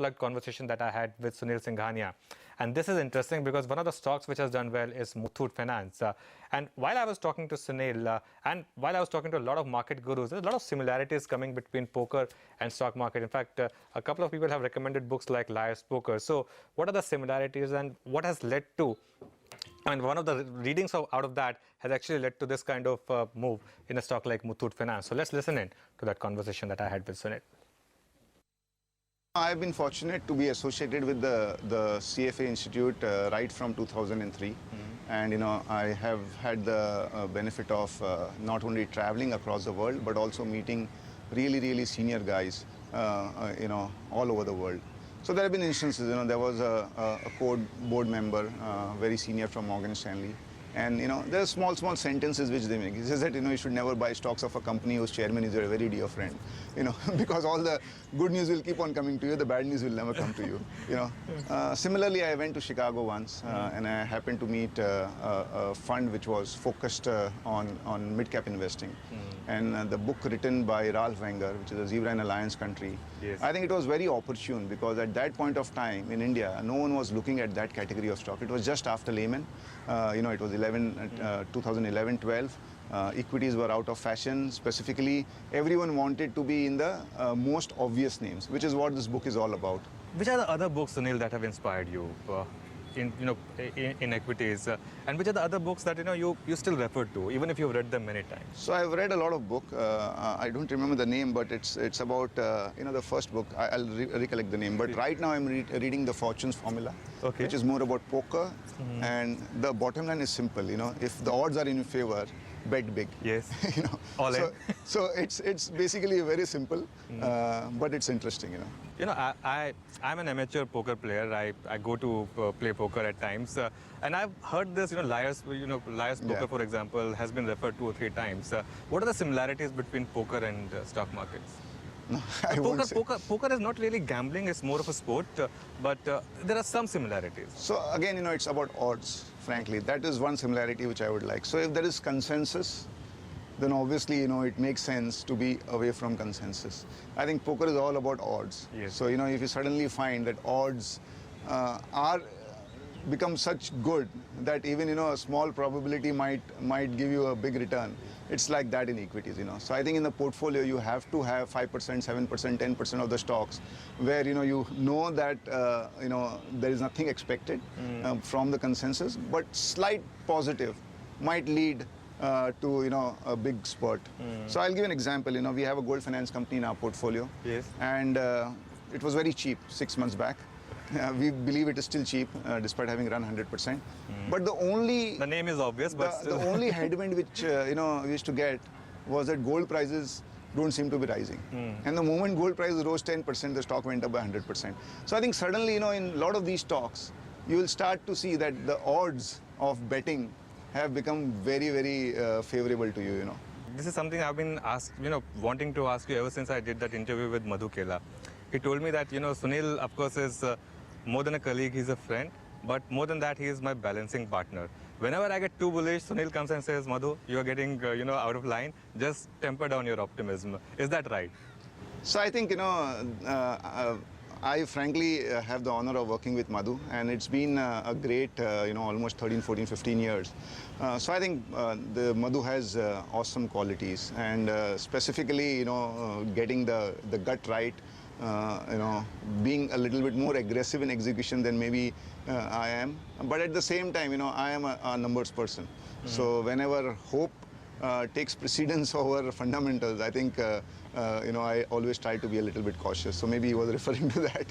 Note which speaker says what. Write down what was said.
Speaker 1: Unplugged conversation that I had with Sunil Singhania. And this is interesting because one of the stocks which has done well is Muthoot Finance. And while I was talking to Sunil and while I was talking to a lot of market gurus, there's a lot of similarities coming between poker and stock market. In fact, a couple of people have recommended books like Liar's Poker. So what are the similarities and what has led to, and one of the readings out of that has actually led to this kind of move in a stock like Muthoot Finance. So let's listen in to that conversation that I had with Sunil.
Speaker 2: I've been fortunate to be associated with the CFA Institute right from 2003. And I have had the benefit of not only traveling across the world, but also meeting really senior guys, all over the world. So there have been instances, there was a board member, very senior from Morgan Stanley. And, there are small sentences which they make. He says that, you should never buy stocks of a company whose chairman is your very dear friend, because all the good news will keep on coming to you, the bad news will never come to you, Similarly, I went to Chicago once and I happened to meet a fund which was focused on mid-cap investing. And the book written by Ralph Wenger, which is a Zebra and Alliance country, yes. I think it was very opportune because at that point of time in India, no one was looking at that category of stock. It was just after Lehman. It was 2011-12. Equities were out of fashion. Specifically, everyone wanted to be in the most obvious names, which is what this book is all about.
Speaker 1: Which are the other books, Sunil, that have inspired you in equities? And which are the other books that you still refer to, even if you've read them many times?
Speaker 2: So I've read a lot of books. I don't remember the name, but it's about the first book. I'll recollect the name. But right now I'm reading The Fortunes Formula, okay, which is more about poker. And the bottom line is simple. If the odds are in your favor, bet big.
Speaker 1: Yes. All in.
Speaker 2: So it's basically very simple, but it's interesting.
Speaker 1: I'm an amateur poker player. I go to play poker at times, and I've heard this. Liar's Poker, for example, has been referred 2 or 3 times. What are the similarities between poker and stock markets?
Speaker 2: No,
Speaker 1: poker is not really gambling, it's more of a sport, but there are some similarities.
Speaker 2: So again, it's about odds, frankly. That is one similarity which I would like. So if there is consensus, then obviously, it makes sense to be away from consensus. I think poker is all about odds.
Speaker 1: Yes.
Speaker 2: So, if you suddenly find that odds become such good that even, a small probability might give you a big return. It's like that in equities, So I think in the portfolio, you have to have 5%, 7%, 10% of the stocks where, you know that, there is nothing expected from the consensus, but slight positive might lead to, a big spurt. So I'll give an example. We have a gold finance company in our portfolio.
Speaker 1: Yes.
Speaker 2: And it was very cheap 6 months back. We believe it is still cheap, despite having run 100%. But the
Speaker 1: name is obvious, but
Speaker 2: the only headwind which we used to get was that gold prices don't seem to be rising. And the moment gold prices rose 10%, the stock went up by 100%. So I think suddenly, in a lot of these stocks, you will start to see that the odds of betting have become very favorable to you.
Speaker 1: This is something I've been wanting to ask you ever since I did that interview with Madhu Kela. He told me that, Sunil, of course, is more than a colleague, he's a friend, but more than that, he is my balancing partner. Whenever I get too bullish, Sunil comes and says, Madhu, you are getting, out of line. Just temper down your optimism. Is that right?
Speaker 2: So I think, I frankly have the honor of working with Madhu, and it's been a great, almost 13, 14, 15 years. So I think the Madhu has awesome qualities, and specifically, getting the gut right, being a little bit more aggressive in execution than maybe I am. But at the same time, I am a numbers person. So whenever hope takes precedence over fundamentals, I think, I always try to be a little bit cautious. So maybe he was referring to that,